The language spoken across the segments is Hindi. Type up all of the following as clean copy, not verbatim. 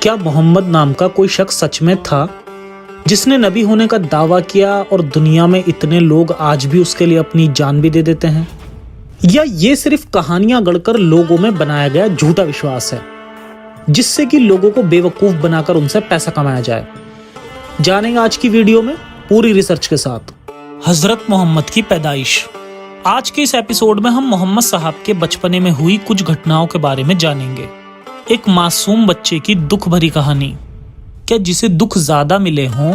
क्या मोहम्मद नाम का कोई शख्स सच में था जिसने नबी होने का दावा किया और दुनिया में इतने लोग आज भी उसके लिए अपनी जान भी दे देते हैं? या ये सिर्फ कहानियां गढ़कर लोगों में बनाया गया झूठा विश्वास है जिससे कि लोगों को बेवकूफ बनाकर उनसे पैसा कमाया जाए? जानेंगे आज की वीडियो में पूरी रिसर्च के साथ। हजरत मोहम्मद की पैदाइश। आज के इस एपिसोड में हम मोहम्मद साहब के बचपने में हुई कुछ घटनाओं के बारे में जानेंगे। एक मासूम बच्चे की दुख भरी कहानी। क्या जिसे दुख ज्यादा मिले हों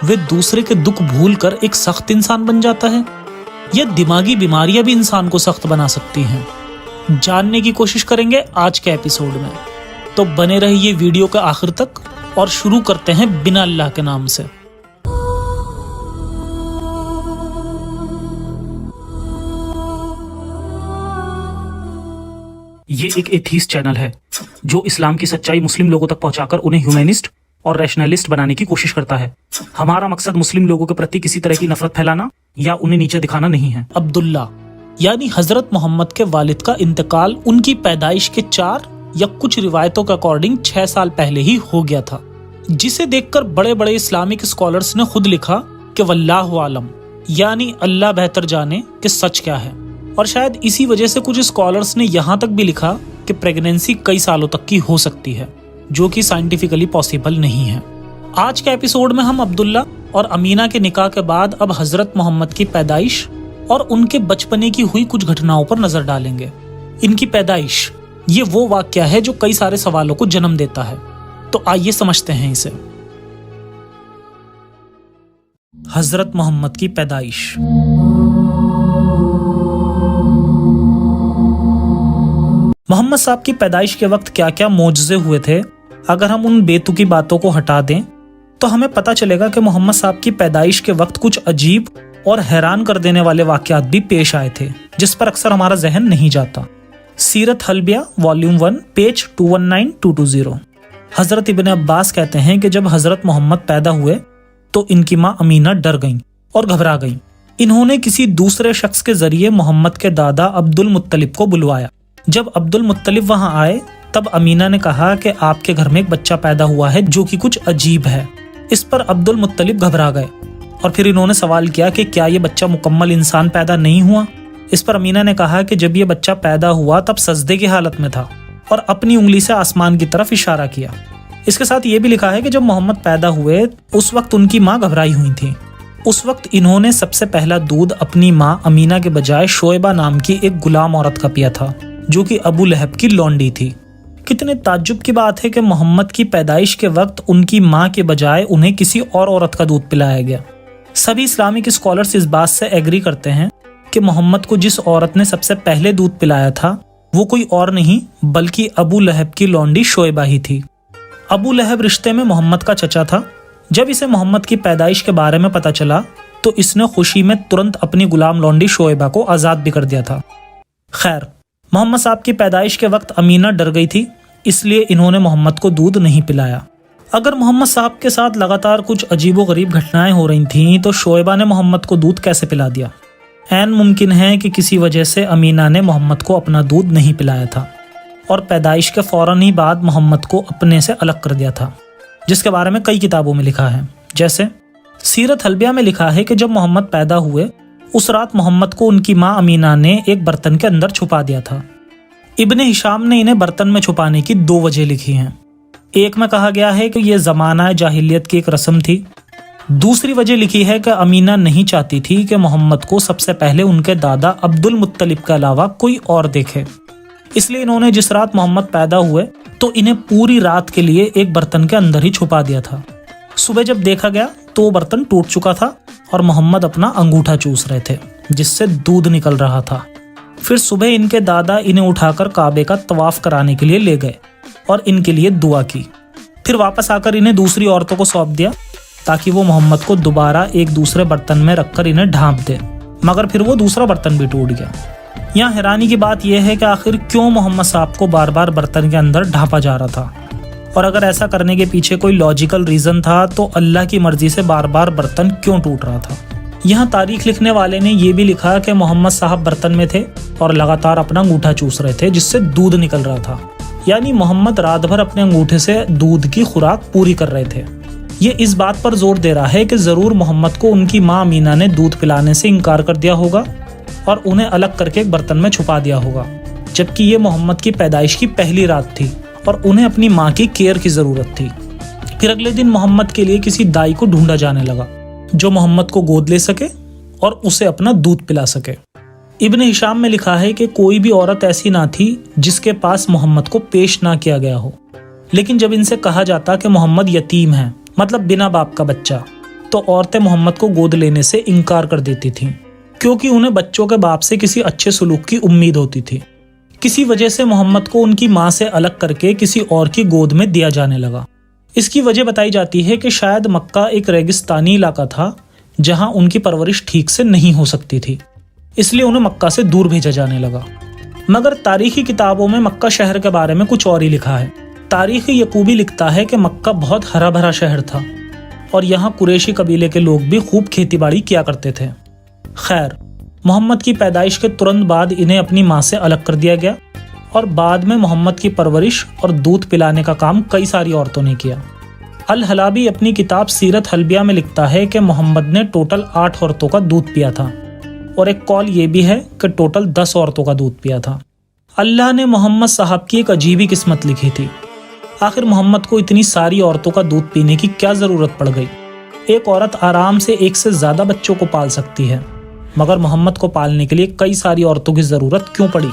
वे दूसरे के दुख भूलकर एक सख्त इंसान बन जाता है, या दिमागी बीमारियां भी इंसान को सख्त बना सकती हैं? जानने की कोशिश करेंगे आज के एपिसोड में, तो बने रहिए वीडियो के आखिर तक और शुरू करते हैं बिना अल्लाह के नाम से। ये एक एथीस्ट चैनल है जो इस्लाम की सच्चाई मुस्लिम लोगों तक पहुंचाकर उन्हें ह्यूमैनिस्ट और रैशनलिस्ट बनाने की कोशिश करता है। हमारा मकसद मुस्लिम लोगों के प्रति किसी तरह की नफरत फैलाना या उन्हें नीचे दिखाना नहीं है। अब्दुल्ला यानी हजरत मोहम्मद के वालिद का इंतकाल उनकी पैदाइश के 4 या कुछ रिवायतों के अकॉर्डिंग 6 साल पहले ही हो गया था, जिसे देखकर बड़े बड़े इस्लामिक स्कॉलर्स ने खुद लिखा कि वल्लाहु आलम, यानी अल्लाह बेहतर जाने कि सच क्या है। और शायद इसी वजह से कुछ स्कॉलर्स ने यहाँ तक भी लिखा कि प्रेगनेंसी कई सालों तक की हो सकती है, जो कि साइंटिफिकली पॉसिबल नहीं है। आज के एपिसोड में हम अब्दुल्ला और अमीना के निकाह के बाद अब हजरत मोहम्मद की पैदाइश और उनके बचपने की हुई कुछ घटनाओं पर नजर डालेंगे। इनकी पैदाइश ये वो वाकया है जो कई सारे सवालों को जन्म देता है, तो आइए समझते हैं इसे। हजरत मोहम्मद की पैदाइश। मोहम्मद साहब की पैदाइश के वक्त क्या क्या मौजज़े हुए थे, अगर हम उन बेतुकी बातों को हटा दें तो हमें पता चलेगा कि मोहम्मद साहब की पैदाइश के वक्त कुछ अजीब और हैरान कर देने वाले वाकयात भी पेश आए थे, जिस पर अक्सर हमारा जहन नहीं जाता। सीरत हल्बिया वॉल्यूम 1 पेज 219220। हजरत इब्ने अब्बास कहते हैं कि जब हजरत मोहम्मद पैदा हुए तो इनकी माँ अमीना डर गईं और घबरा गईं। इन्होंने किसी दूसरे शख्स के जरिए मोहम्मद के दादा अब्दुल मुत्तलिब को बुलवाया। जब अब्दुल मुत्तलिब वहां आए तब अमीना ने कहा कि आपके घर में एक बच्चा पैदा हुआ है जो कि कुछ अजीब है। इस पर अब्दुल मुत्तलिब घबरा गए और फिर इन्होंने सवाल किया कि क्या ये बच्चा मुकम्मल इंसान पैदा नहीं हुआ। इस पर अमीना ने कहा कि जब ये बच्चा पैदा हुआ तब सजदे की हालत में था और अपनी उंगली से आसमान की तरफ इशारा किया। इसके साथ ये भी लिखा है कि जब मोहम्मद पैदा हुए उस वक्त उनकी माँ घबराई हुई थी। उस वक्त इन्होंने सबसे पहला दूध अपनी माँ अमीना के बजाय शोएबा नाम की एक गुलाम औरत का पिया था, जो कि अबू लहब की लौंडी थी। कितने ताज्जुब की बात है कि मोहम्मद की पैदाइश के वक्त उनकी माँ के बजाय उन्हें किसी और औरत का दूध पिलाया गया। सभी इस्लामिक स्कॉलर्स इस बात से एग्री करते हैं कि मोहम्मद को जिस औरत ने सबसे पहले दूध पिलाया था वो कोई और नहीं बल्कि अबू लहब की लौंडी शोएबा ही थी। अबू लहब रिश्ते में मोहम्मद का चचा था। जब इसे मोहम्मद की पैदाइश के बारे में पता चला तो इसने खुशी में तुरंत अपनी गुलाम लौंडी शोएबा को आज़ाद भी कर दिया था। खैर, मोहम्मद साहब की पैदाइश के वक्त अमीना डर गई थी, इसलिए इन्होंने मोहम्मद को दूध नहीं पिलाया। अगर मोहम्मद साहब के साथ लगातार कुछ अजीबोगरीब घटनाएं हो रही थीं तो शोएबा ने मोहम्मद को दूध कैसे पिला दिया? ऐन मुमकिन है कि किसी वजह से अमीना ने मोहम्मद को अपना दूध नहीं पिलाया था और पैदाइश के फौरन ही बाद मोहम्मद को अपने से अलग कर दिया था, जिसके बारे में कई किताबों में लिखा है। जैसे सीरत हल्बिया में लिखा है कि जब मोहम्मद पैदा हुए उस रात मोहम्मद को उनकी माँ अमीना ने एक बर्तन के अंदर छुपा दिया था। इब्ने हिशाम ने इन्हें बर्तन में छुपाने की 2 वजह लिखी हैं। एक में कहा गया है कि यह ज़माना जाहिलियत की एक रस्म थी। दूसरी वजह लिखी है कि अमीना नहीं चाहती थी कि मोहम्मद को सबसे पहले उनके दादा अब्दुल मुत्तलिब के अलावा कोई और देखे, इसलिए इन्होंने जिस रात मोहम्मद पैदा हुए तो इन्हें पूरी रात के लिए एक बर्तन के अंदर ही छुपा दिया था। सुबह जब देखा गया तो वो बर्तन टूट चुका था और मोहम्मद अपना अंगूठा चूस रहे थे जिससे दूध निकल रहा था। फिर सुबह इनके दादा इन्हें उठाकर काबे का तवाफ कराने के लिए ले गए और इनके लिए दुआ की। फिर वापस आकर इन्हें दूसरी औरतों को सौंप दिया ताकि वो मोहम्मद को दोबारा एक दूसरे बर्तन में रखकर इन्हें ढांप दे, मगर फिर वो दूसरा बर्तन भी टूट गया। यहाँ हैरानी की बात यह है कि आखिर क्यों मोहम्मद साहब को बार बार बर्तन के अंदर ढांपा जा रहा था, और अगर ऐसा करने के पीछे कोई लॉजिकल रीजन था तो अल्लाह की मर्जी से बार बार बर्तन क्यों टूट रहा था। यहाँ तारीख लिखने वाले ने यह भी लिखा कि मोहम्मद साहब बर्तन में थे और लगातार अपना अंगूठा चूस रहे थे जिससे दूध निकल रहा था। यानी मोहम्मद रात भर अपने अंगूठे से दूध की खुराक पूरी कर रहे थे। ये इस बात पर जोर दे रहा है कि जरूर मोहम्मद को उनकी माँ अमीना ने दूध पिलाने से इनकार कर दिया होगा और उन्हें अलग करके एक बर्तन में छुपा दिया होगा, जबकि ये मोहम्मद की पैदाइश की पहली रात थी और उन्हें अपनी माँ की केयर की जरूरत थी। फिर अगले दिन मोहम्मद के लिए किसी दाई को ढूंढा जाने लगा जो मोहम्मद को गोद ले सके और उसे अपना दूध पिला सके। इब्न हिशाम में लिखा है कि कोई भी औरत ऐसी ना थी जिसके पास मोहम्मद को पेश ना किया गया हो, लेकिन जब इनसे कहा जाता कि मोहम्मद यतीम है, मतलब बिना बाप का बच्चा, तो औरतें मोहम्मद को गोद लेने से इनकार कर देती थीं, क्योंकि उन्हें बच्चों के बाप से किसी अच्छे सलूक की उम्मीद होती थी। किसी वजह से मोहम्मद को उनकी माँ से अलग करके किसी और की गोद में दिया जाने लगा। इसकी वजह बताई जाती है कि शायद मक्का एक रेगिस्तानी इलाका था जहां उनकी परवरिश ठीक से नहीं हो सकती थी, इसलिए उन्हें मक्का से दूर भेजा जाने लगा। मगर तारीखी किताबों में मक्का शहर के बारे में कुछ और ही लिखा है। तारीखी यकूबी लिखता है कि मक्का बहुत हरा भरा शहर था और यहाँ कुरैशी कबीले के लोग भी खूब खेतीबाड़ी किया करते थे। खैर, मोहम्मद की पैदाइश के तुरंत बाद इन्हें अपनी माँ से अलग कर दिया गया और बाद में मोहम्मद की परवरिश और दूध पिलाने का काम कई सारी औरतों ने किया। अल हलाबी अपनी किताब सीरत हल्बिया में लिखता है कि मोहम्मद ने टोटल 8 औरतों का दूध पिया था और एक कॉल ये भी है कि टोटल 10 औरतों का दूध पिया था। अल्लाह ने मोहम्मद साहब की एक अजीब ही किस्मत लिखी थी। आखिर मोहम्मद को इतनी सारी औरतों का दूध पीने की क्या जरूरत पड़ गई? एक औरत आराम से एक से ज्यादा बच्चों को पाल सकती है, मगर मोहम्मद को पालने के लिए कई सारी औरतों की जरूरत क्यों पड़ी?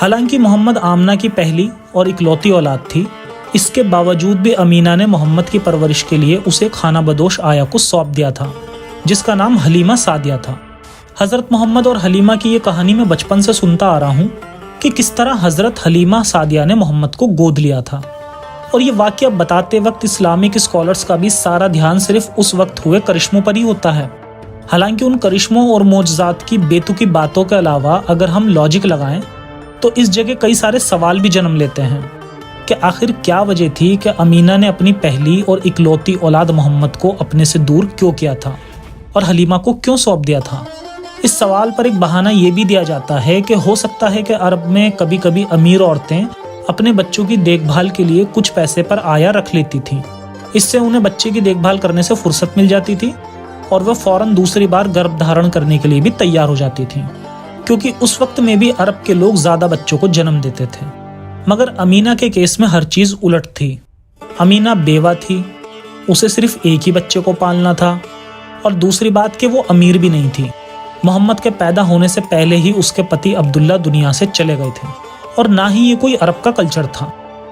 हालांकि मोहम्मद आमना की पहली और इकलौती औलाद थी, इसके बावजूद भी अमीना ने मोहम्मद की परवरिश के लिए उसे खाना बदोश आया को सौंप दिया था, जिसका नाम हलीमा सादिया था। हजरत मोहम्मद और हलीमा की ये कहानी मैं बचपन से सुनता आ रहा हूँ कि किस तरह हजरत हलीमा सादिया ने मोहम्मद को गोद लिया था। और ये वाकया बताते वक्त इस्लामिक स्कॉलर्स का भी सारा ध्यान सिर्फ उस वक्त हुए करिश्मों पर ही होता है। हालांकि उन करिश्मों और मोजज़ात की बेतुकी बातों के अलावा अगर हम लॉजिक लगाएं तो इस जगह कई सारे सवाल भी जन्म लेते हैं कि आखिर क्या वजह थी कि अमीना ने अपनी पहली और इकलौती औलाद मोहम्मद को अपने से दूर क्यों किया था और हलीमा को क्यों सौंप दिया था। इस सवाल पर एक बहाना ये भी दिया जाता है कि हो सकता है कि अरब में कभी कभी अमीर औरतें अपने बच्चों की देखभाल के लिए कुछ पैसे पर आया रख लेती थीं। इससे उन्हें बच्चे की देखभाल करने से फुर्सत मिल जाती थी और वह फौरन दूसरी बार गर्भ धारण करने के लिए भी तैयार हो जाती थीं, क्योंकि उस वक्त में भी अरब के लोग ज्यादा बच्चों को जन्म देते थे। मगर अमीना के केस में हर चीज उलट थी। अमीना बेवा थी, उसे सिर्फ एक ही बच्चे को पालना था और दूसरी बात कि वो अमीर भी नहीं थी। मोहम्मद के पैदा होने से पहले ही उसके पति अब्दुल्ला दुनिया से चले गए थे और ना ही ये कोई अरब का कल्चर था,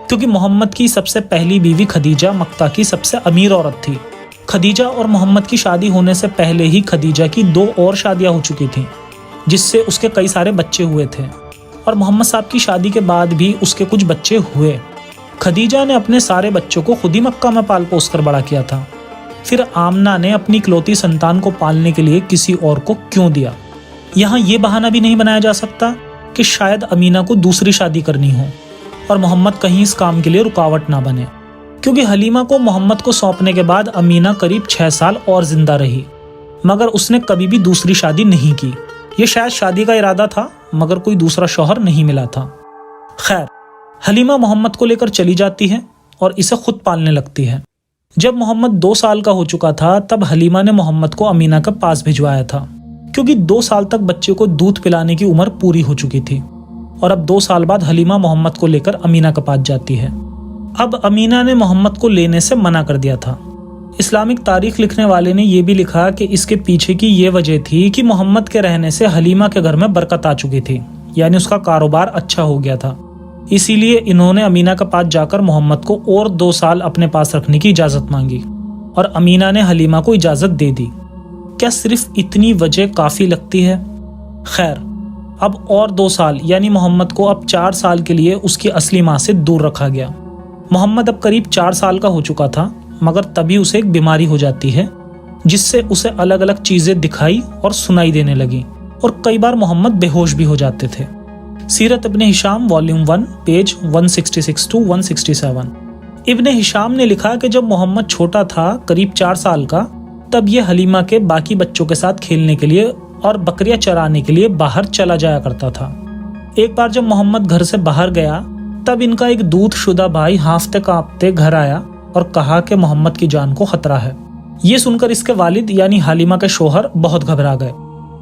क्योंकि मोहम्मद की सबसे पहली बीवी खदीजा मक्का की सबसे अमीर औरत थी। खदीजा और मोहम्मद की शादी होने से पहले ही खदीजा की 2 और शादियां हो चुकी थीं, जिससे उसके कई सारे बच्चे हुए थे और मोहम्मद साहब की शादी के बाद भी उसके कुछ बच्चे हुए। खदीजा ने अपने सारे बच्चों को खुद ही मक्का में पाल पोस कर बड़ा किया था। फिर आमना ने अपनी इकलौती संतान को पालने के लिए किसी और को क्यों दिया? यहाँ ये बहाना भी नहीं बनाया जा सकता कि शायद अमीना को दूसरी शादी करनी हो और मोहम्मद कहीं इस काम के लिए रुकावट ना बने, क्योंकि हलीमा को मोहम्मद को सौंपने के बाद अमीना करीब 6 साल और जिंदा रही, मगर उसने कभी भी दूसरी शादी नहीं की। ये शायद शादी का इरादा था, मगर कोई दूसरा शौहर नहीं मिला था। खैर, हलीमा मोहम्मद को लेकर चली जाती है और इसे खुद पालने लगती है। जब मोहम्मद 2 साल का हो चुका था तब हलीमा ने मोहम्मद को अमीना के पास भिजवाया था, क्योंकि 2 साल तक बच्चे को दूध पिलाने की उम्र पूरी हो चुकी थी और अब 2 साल बाद हलीमा मोहम्मद को लेकर अमीना के पास जाती है। अब अमीना ने मोहम्मद को लेने से मना कर दिया था। इस्लामिक तारीख लिखने वाले ने यह भी लिखा कि इसके पीछे की ये वजह थी कि मोहम्मद के रहने से हलीमा के घर में बरकत आ चुकी थी, यानी उसका कारोबार अच्छा हो गया था। इसीलिए इन्होंने अमीना के पास जाकर मोहम्मद को और 2 साल अपने पास रखने की इजाजत मांगी और अमीना ने हलीमा को इजाजत दे दी। क्या सिर्फ इतनी वजह काफी लगती है? खैर, अब और 2 साल यानी मोहम्मद को अब 4 साल के लिए उसकी असली माँ से दूर रखा गया। मोहम्मद अब करीब 4 साल का हो चुका था, मगर तभी उसे एक बीमारी हो जाती है जिससे उसे अलग अलग चीजें दिखाई और सुनाई देने लगी और कई बार मोहम्मद बेहोश भी हो जाते थे। Sirat Ibn Hisham volume 1 page 166 to 167। Ibn Hisham ने लिखा कि जब मोहम्मद छोटा था, करीब 4 साल का, तब ये हलीमा के बाकी बच्चों के साथ खेलने के लिए और बकरियां चराने के लिए बाहर चला जाया करता था। एक बार जब मोहम्मद घर से बाहर गया तब इनका एक दूध शुदा भाई हांफते कांपते घर आया और कहा कि मोहम्मद की जान को खतरा है। ये सुनकर इसके वालिद यानी हालिमा के शोहर बहुत घबरा गए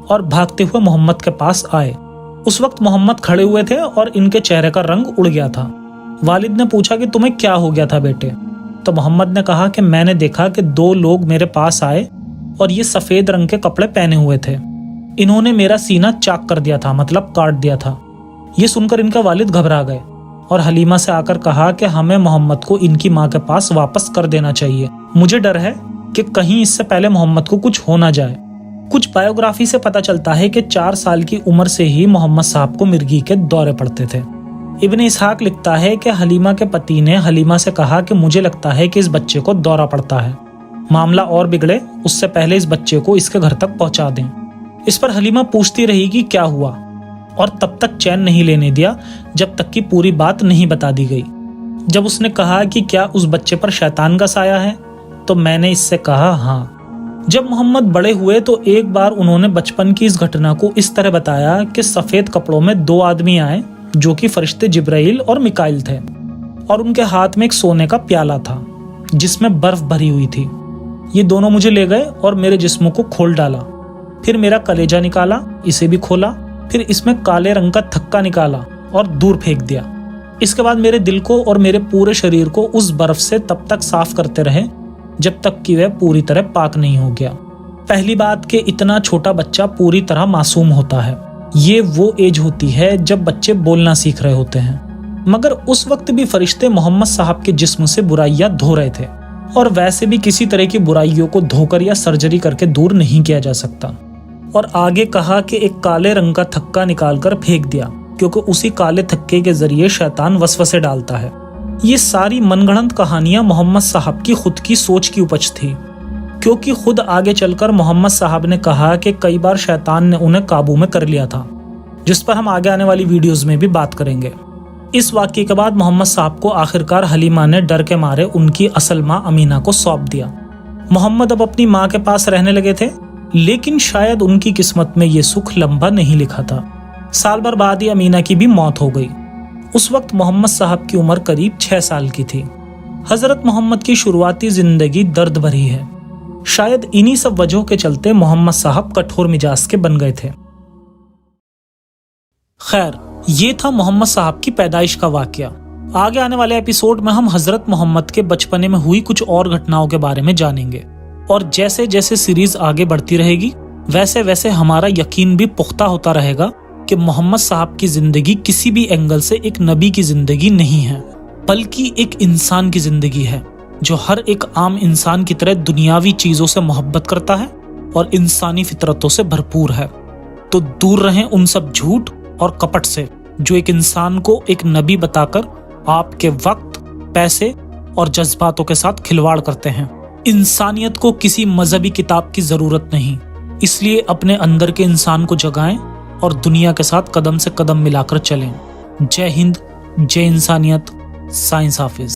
और भागते हुए मोहम्मद के पास आए। उस वक्त मोहम्मद खड़े हुए थे और इनके चेहरे का रंग उड़ गया था। वालिद ने पूछा कि तुम्हें क्या हो गया था बेटे? तो मोहम्मद ने कहा कि मैंने देखा कि 2 लोग मेरे पास आए और ये सफेद रंग के कपड़े पहने हुए थे। इन्होंने मेरा सीना चाक कर दिया था, मतलब काट दिया था। ये सुनकर इनका वालिद घबरा गए और हलीमा से आकर कहा कि हमें मोहम्मद को इनकी माँ के पास वापस कर देना चाहिए। मुझे डर है कि कहीं इससे पहले मोहम्मद को कुछ हो ना जाए। कुछ बायोग्राफी से पता चलता है कि 4 साल की उम्र से ही मोहम्मद साहब को मिर्गी के दौरे पड़ते थे। इब्ने इसहाक लिखता है कि हलीमा के पति ने हलीमा से कहा कि मुझे लगता है कि इस बच्चे को दौरा पड़ता है, मामला और बिगड़े उससे पहले इस बच्चे को इसके घर तक पहुंचा दें। इस पर हलीमा पूछती रही कि क्या हुआ और तब तक चैन नहीं लेने दिया जब तक कि पूरी बात नहीं बता दी गई। जब उसने कहा कि क्या उस बच्चे पर शैतान का साया है, तो मैंने इससे कहा हाँ। जब मोहम्मद बड़े हुए तो एक बार उन्होंने बचपन की इस घटना को इस तरह बताया कि सफेद कपड़ों में 2 आदमी आए जो कि फरिश्ते जिब्राइल और मिकाइल थे और उनके हाथ में एक सोने का प्याला था जिसमें बर्फ भरी हुई थी। ये दोनों मुझे ले गए और मेरे जिस्म को खोल डाला, फिर मेरा कलेजा निकाला, इसे भी खोला, फिर इसमें काले रंग का थक्का निकाला और दूर फेंक दिया। इसके बाद मेरे दिल को और मेरे पूरे शरीर को उस बर्फ से तब तक साफ करते रहे जब तक कि वह पूरी तरह पाक नहीं हो गया। पहली बात कि इतना छोटा बच्चा पूरी तरह मासूम होता है। ये वो एज होती है जब बच्चे बोलना सीख रहे होते हैं। मगर उस वक्त भी फरिश्ते मोहम्मद साहब के जिस्म से बुराइयां धो रहे थे और वैसे भी किसी तरह की बुराइयों को धोकर या सर्जरी करके दूर नहीं किया जा सकता। और आगे कहा कि एक काले रंग का थक्का निकालकर फेंक दिया क्योंकि उसी काले थक्के के जरिए शैतान वसवसे डालता है। ये सारी मनगढ़ंत कहानियां मोहम्मद साहब की खुद की सोच की उपज थी, क्योंकि खुद आगे चलकर मोहम्मद साहब ने कहा कि कई बार शैतान ने उन्हें काबू में कर लिया था, जिस पर हम आगे आने वाली वीडियोस में भी बात करेंगे। इस वाक़ये के बाद मोहम्मद साहब को आखिरकार हलीमा ने डर के मारे उनकी असल माँ अमीना को सौंप दिया। मोहम्मद अब अपनी माँ के पास रहने लगे थे, लेकिन शायद उनकी किस्मत में ये सुख लंबा नहीं लिखा था। साल भर बाद ही अमीना की भी मौत हो गई। उस वक्त मोहम्मद साहब की उम्र करीब 6 साल की थी। हजरत मोहम्मद की शुरुआती जिंदगी दर्द भरी है। शायद इन्हीं सब वजहों के चलते मोहम्मद साहब कठोर मिजाज के बन गए थे। खैर, ये था मोहम्मद साहब की पैदाइश का वाकया। आगे आने वाले एपिसोड में हम हजरत मोहम्मद के बचपने में हुई कुछ और घटनाओं के बारे में जानेंगे और जैसे जैसे सीरीज आगे बढ़ती रहेगी वैसे वैसे हमारा यकीन भी पुख्ता होता रहेगा कि मोहम्मद साहब की जिंदगी किसी भी एंगल से एक नबी की जिंदगी नहीं है, बल्कि एक इंसान की जिंदगी है जो हर एक आम इंसान की तरह दुनियावी चीजों से मोहब्बत करता है और इंसानी फितरतों से भरपूर है। तो दूर रहें उन सब झूठ और कपट से जो एक इंसान को एक नबी बताकर आपके वक्त, पैसे और जज्बातों के साथ खिलवाड़ करते हैं। इंसानियत को किसी मजहबी किताब की जरूरत नहीं, इसलिए अपने अंदर के इंसान को जगाएं और दुनिया के साथ कदम से कदम मिलाकर चलें। जय हिंद, जय इंसानियत, साइंस हाफिज।